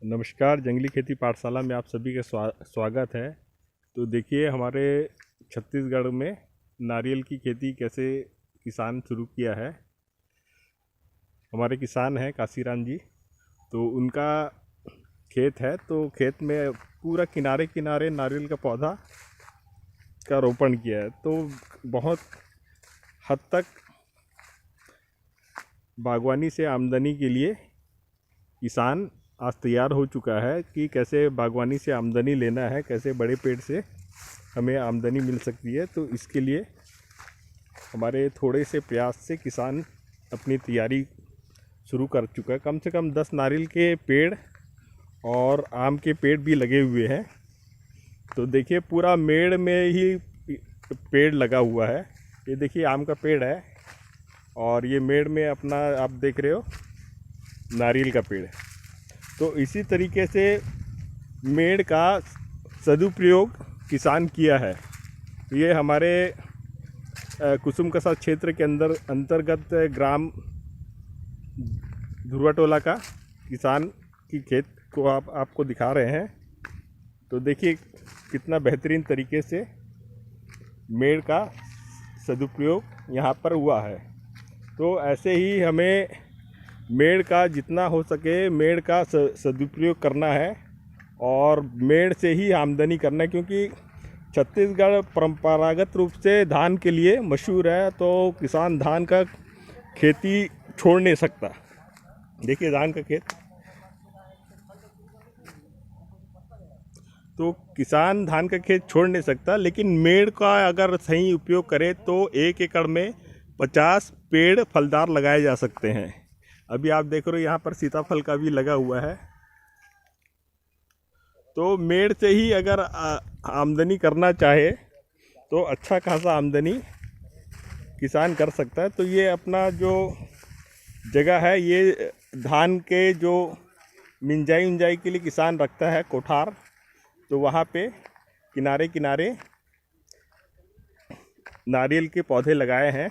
नमस्कार, जंगली खेती पाठशाला में आप सभी का स्वागत है। तो देखिए हमारे छत्तीसगढ़ में नारियल की खेती कैसे किसान शुरू किया है। हमारे किसान हैं काशीराम जी, तो उनका खेत है। तो खेत में पूरा किनारे किनारे नारियल का पौधा का रोपण किया है। तो बहुत हद तक बागवानी से आमदनी के लिए किसान आज तैयार हो चुका है कि कैसे बागवानी से आमदनी लेना है, कैसे बड़े पेड़ से हमें आमदनी मिल सकती है। तो इसके लिए हमारे थोड़े से प्रयास से किसान अपनी तैयारी शुरू कर चुका है। कम से कम 10 नारियल के पेड़ और आम के पेड़ भी लगे हुए हैं। तो देखिए पूरा मेड़ में ही पेड़ लगा हुआ है। ये देखिए आम का पेड़ है और ये मेड़ में अपना आप देख रहे हो नारियल का पेड़ है। तो इसी तरीके से मेड़ का सदुपयोग किसान किया है। ये हमारे कुसुमकसा क्षेत्र के अंतर्गत ग्राम धुर्वाटोला का किसान की खेत को आपको दिखा रहे हैं। तो देखिए कितना बेहतरीन तरीके से मेड़ का सदुपयोग यहाँ पर हुआ है। तो ऐसे ही हमें मेड़ का जितना हो सके मेड़ का सदुपयोग करना है और मेड़ से ही आमदनी करना है, क्योंकि छत्तीसगढ़ परंपरागत रूप से धान के लिए मशहूर है। तो किसान धान का खेती छोड़ नहीं सकता। देखिए धान का खेत। तो किसान धान का खेत छोड़ नहीं सकता, लेकिन मेड़ का अगर सही उपयोग करे तो 1 एकड़ में 50 पेड़ फलदार लगाए जा सकते हैं। अभी आप देख रहे हो यहाँ पर सीताफल का भी लगा हुआ है। तो मेड़ से ही अगर आमदनी करना चाहे तो अच्छा खासा आमदनी किसान कर सकता है। तो ये अपना जो जगह है ये धान के जो मिंजाई उंजाई के लिए किसान रखता है कोठार। तो वहाँ पे किनारे किनारे नारियल के पौधे लगाए हैं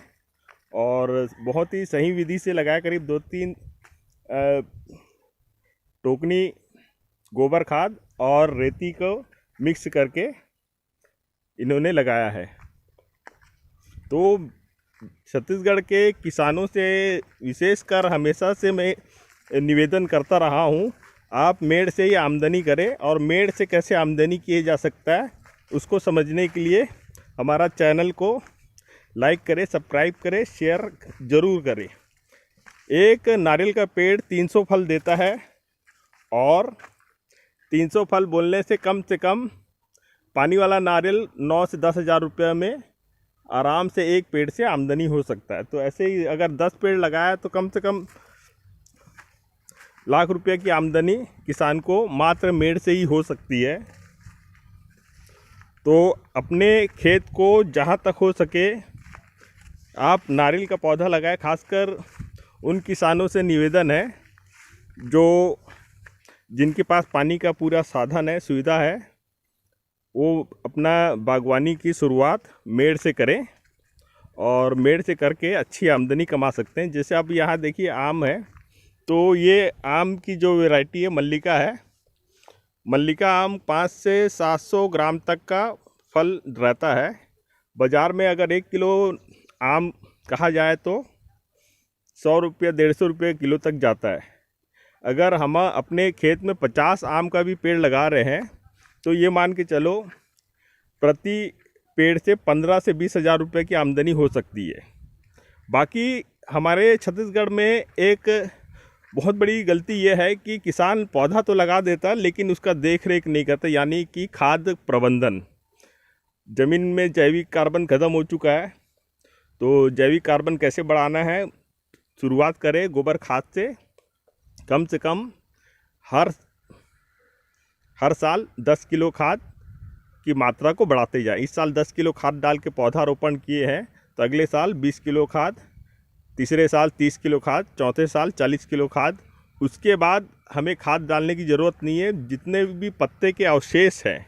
और बहुत ही सही विधि से लगाया। करीब 2-3 टोकनी गोबर खाद और रेती को मिक्स करके इन्होंने लगाया है। तो छत्तीसगढ़ के किसानों से विशेषकर हमेशा से मैं निवेदन करता रहा हूँ, आप मेड़ से ही आमदनी करें। और मेड़ से कैसे आमदनी किए जा सकता है उसको समझने के लिए हमारा चैनल को लाइक करें, सब्सक्राइब करें, शेयर ज़रूर करें। एक नारियल का पेड़ 300 फल देता है और 300 फल बोलने से कम पानी वाला नारियल 9 से 10 हज़ार रुपये में आराम से एक पेड़ से आमदनी हो सकता है। तो ऐसे ही अगर 10 पेड़ लगाया तो कम से कम लाख रुपये की आमदनी किसान को मात्र मेड़ से ही हो सकती है। तो अपने खेत को जहाँ तक हो सके आप नारियल का पौधा लगाएं। खासकर उन किसानों से निवेदन है जो जिनके पास पानी का पूरा साधन है, सुविधा है, वो अपना बागवानी की शुरुआत मेड़ से करें और मेड़ से करके अच्छी आमदनी कमा सकते हैं। जैसे आप यहाँ देखिए आम है, तो ये आम की जो वैरायटी है मल्लिका है। मल्लिका आम 5 से 700 ग्राम तक का फल रहता है। बाज़ार में अगर 1 किलो आम कहा जाए तो 100 रुपये 150 रुपये किलो तक जाता है। अगर हम अपने खेत में 50 आम का भी पेड़ लगा रहे हैं तो ये मान के चलो प्रति पेड़ से 15 से 20 हज़ार रुपये की आमदनी हो सकती है। बाकी हमारे छत्तीसगढ़ में एक बहुत बड़ी गलती ये है कि किसान पौधा तो लगा देता लेकिन उसका देख रेख नहीं करता, यानी कि खाद प्रबंधन। ज़मीन में जैविक कार्बन ख़त्म हो चुका है। तो जैविक कार्बन कैसे बढ़ाना है, शुरुआत करें गोबर खाद से। कम से कम हर साल 10 किलो खाद की मात्रा को बढ़ाते जाएं। इस साल 10 किलो खाद डाल के पौधा रोपण किए हैं तो अगले साल 20 किलो खाद, तीसरे साल 30 किलो खाद, चौथे साल 40 किलो खाद। उसके बाद हमें खाद डालने की ज़रूरत नहीं है। जितने भी पत्ते के अवशेष हैं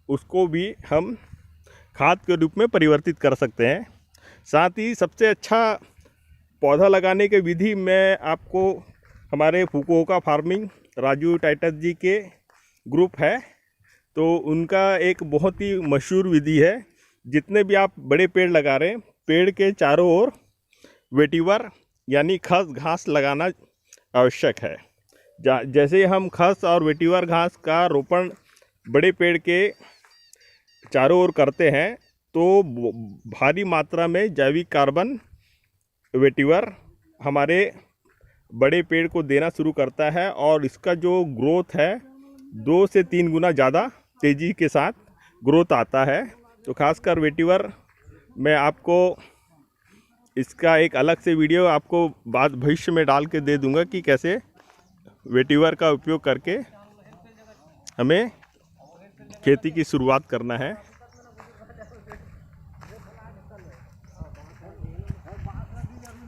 उसको भी हम खाद के रूप में परिवर्तित कर सकते हैं। साथ ही सबसे अच्छा पौधा लगाने की विधि मैं आपको हमारे फुकुओका फार्मिंग राजू टाइटस जी के ग्रुप है, तो उनका एक बहुत ही मशहूर विधि है। जितने भी आप बड़े पेड़ लगा रहे हैं, पेड़ के चारों ओर वेटिवर यानी खस घास लगाना आवश्यक है। जैसे हम खस और वेटिवर घास का रोपण बड़े पेड़ के चारों ओर करते हैं, तो भारी मात्रा में जैविक कार्बन वेटिवर हमारे बड़े पेड़ को देना शुरू करता है और इसका जो ग्रोथ है 2 से 3 गुना ज़्यादा तेज़ी के साथ ग्रोथ आता है। तो खासकर वेटिवर मैं आपको इसका एक अलग से वीडियो आपको बाद भविष्य में डाल के दे दूंगा कि कैसे वेटिवर का उपयोग करके हमें खेती की शुरुआत करना है।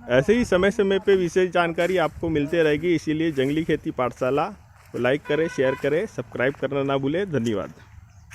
ऐसे ही समय समय पे विशेष जानकारी आपको मिलते रहेगी, इसीलिए जंगली खेती पाठशाला को लाइक करें, शेयर करें, सब्सक्राइब करना ना भूलें। धन्यवाद।